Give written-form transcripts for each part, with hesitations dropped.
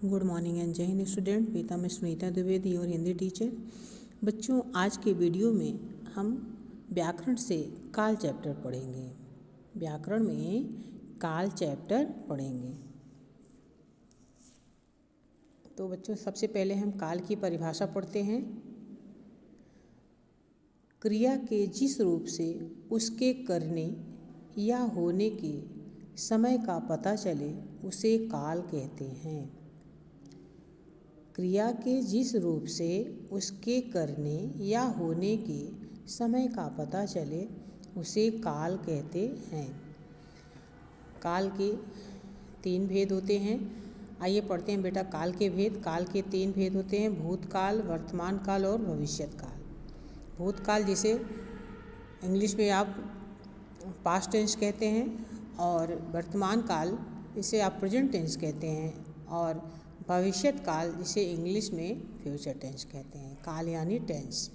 Good morning and जय Hind student. मेरा मैं सुनीता द्विवेदी और हिंदी टीचर। बच्चों, आज के वीडियो में हम व्याकरण से काल चैप्टर पढ़ेंगे। व्याकरण में काल चैप्टर पढ़ेंगे। तो बच्चों, सबसे पहले हम काल की परिभाषा पढ़ते हैं। क्रिया के जिस रूप से उसके करने या होने के समय का पता चले उसे काल कहते हैं। क्रिया के जिस रूप से उसके करने या होने के समय का पता चले उसे काल कहते हैं। काल के 3 भेद होते हैं। आइए पढ़ते हैं बेटा काल के भेद। काल के 3 भेद होते हैं: भूतकाल, वर्तमान काल और भविष्यत काल। भूतकाल जिसे इंग्लिश में आप पास्ट टेंस कहते हैं, और वर्तमान काल इसे आप प्रेजेंट टेंस कहते हैं, और भविष्यत काल जिसे इंग्लिश में फ्यूचर टेंस कहते हैं। काल यानी टेंस।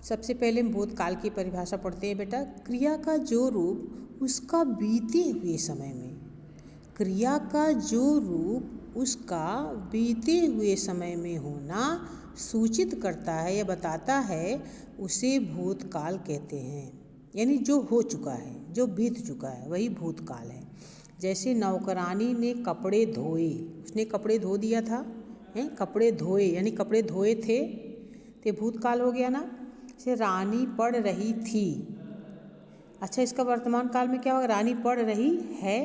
सबसे पहले हम भूतकाल की परिभाषा पढ़ते हैं बेटा। क्रिया का जो रूप उसका बीते हुए समय में, क्रिया का जो रूप उसका बीते हुए समय में होना सूचित करता है या बताता है, उसे भूतकाल कहते हैं। यानी जो हो चुका है, जो बीत चुका है, वही भूतकाल है। जैसे नौकरानी ने कपड़े धोए, उसने कपड़े धो दिया था, हैं, कपड़े धोए यानी कपड़े धोए थे, तो भूतकाल हो गया ना। जैसे रानी पढ़ रही थी। अच्छा, इसका वर्तमान काल में क्या होगा? रानी पढ़ रही है,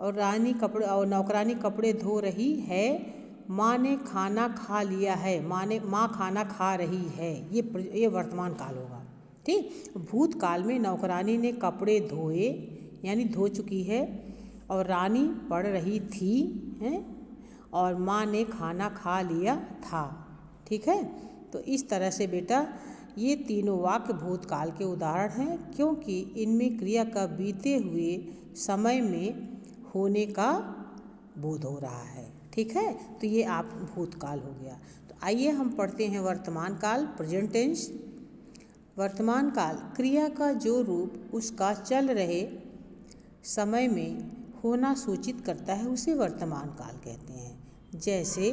और नौकरानी कपड़े धो रही है। माँ ने खाना खा लिया है, माँ खाना खा रही है। ये वर्तमान काल होगा। ठीक। भूतकाल में नौकरानी ने कपड़े धोए यानी धो चुकी है, और रानी पढ़ रही थी, हैं, और माँ ने खाना खा लिया था। ठीक है। तो इस तरह से बेटा ये तीनों वाक्य भूतकाल के उदाहरण हैं, क्योंकि इनमें क्रिया का बीते हुए समय में होने का बोध हो रहा है। ठीक है। तो ये आप भूतकाल हो गया। तो आइए हम पढ़ते हैं वर्तमान काल, प्रेजेंट टेंस। वर्तमान काल क्रिया का जो रूप उसका चल रहे समय में होना सूचित करता है, उसे वर्तमान काल कहते हैं। जैसे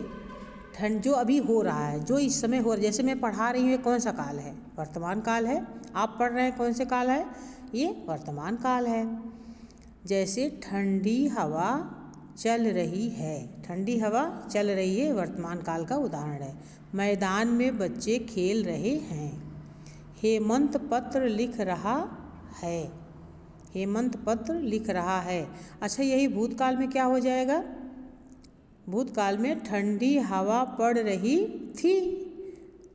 ठंड जो अभी हो रहा है, जो इस समय हो रहा है, जैसे मैं पढ़ा रही हूँ, ये कौन सा काल है? वर्तमान काल है। आप पढ़ रहे हैं, कौन से काल है? ये वर्तमान काल है। जैसे ठंडी हवा चल रही है, ठंडी हवा चल रही है, वर्तमान काल का उदाहरण है। मैदान में बच्चे खेल रहे हैं। हेमंत पत्र लिख रहा है, हेमंत पत्र लिख रहा है। अच्छा, यही भूतकाल में क्या हो जाएगा? भूतकाल में ठंडी हवा पड़ रही थी,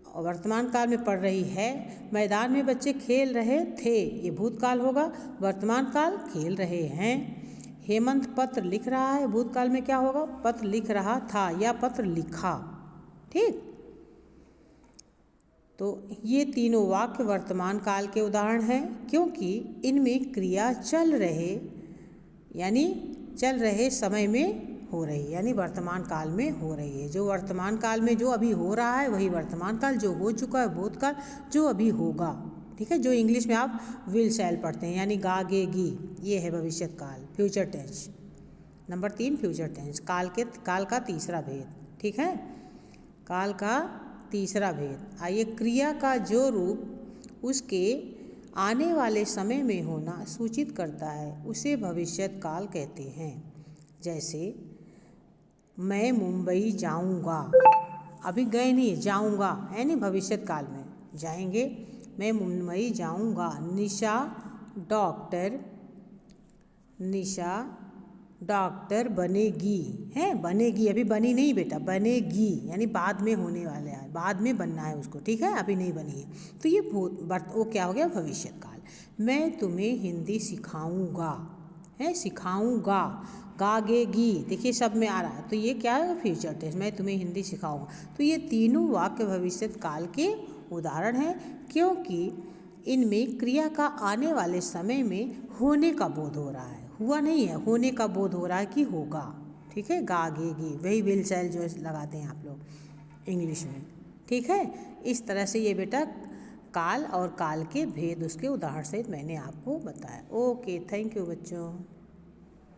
और वर्तमान काल में पड़ रही है। मैदान में बच्चे खेल रहे थे, ये भूतकाल होगा। वर्तमान काल खेल रहे हैं। हेमंत पत्र लिख रहा है, भूतकाल में क्या होगा? पत्र लिख रहा था या पत्र लिखा। ठीक। तो ये तीनों वाक्य वर्तमान काल के उदाहरण हैं, क्योंकि इनमें क्रिया चल रहे समय में हो रही, यानी वर्तमान काल में हो रही है। जो वर्तमान काल में जो अभी हो रहा है वही वर्तमान काल, जो हो चुका है भूतकाल, जो अभी होगा। ठीक है। जो इंग्लिश में आप विल शैल पढ़ते हैं, यानी गागेगी, ये है भविष्यत काल, future tense. Number 3 future tense. काल का तीसरा भेद। ठीक है। काल का तीसरा भेद। आइए, क्रिया का जो रूप उसके आने वाले समय में होना सूचित करता है, उसे भविष्यत काल कहते हैं। जैसे मैं मुंबई जाऊंगा, अभी गए नहीं, जाऊंगा, है नहीं, भविष्यत काल में जाएंगे। मैं मुंबई जाऊंगा। निशा डॉक्टर बनेगी, है, बनेगी, अभी बनी नहीं बेटा, बनेगी, यानी बाद में होने वाला है, बाद में बनना है उसको। ठीक है। अभी नहीं बनी है। तो ये वो क्या हो गया? भविष्यत काल। मैं तुम्हें हिंदी सिखाऊंगा, है, सिखाऊंगा। गागेगी, देखिए सब में आ रहा है, तो ये क्या है? Future tense. मैं तुम्हें हिंदी सिखाऊंगा। तो ये तीनों वाक्य भविष्यत काल के उदाहरण हैं, क्योंकि इनमें क्रिया का आने वाले समय में होने का बोध हो रहा है, हुआ नहीं है, होने का बोध हो रहा है कि होगा। ठीक है। गागेगी, वही विल शैल जो लगाते हैं आप लोग इंग्लिश में। ठीक है। इस तरह से ये बेटा काल और काल के भेद उसके उदाहरण सहित मैंने आपको बताया। ओके, थैंक यू बच्चों।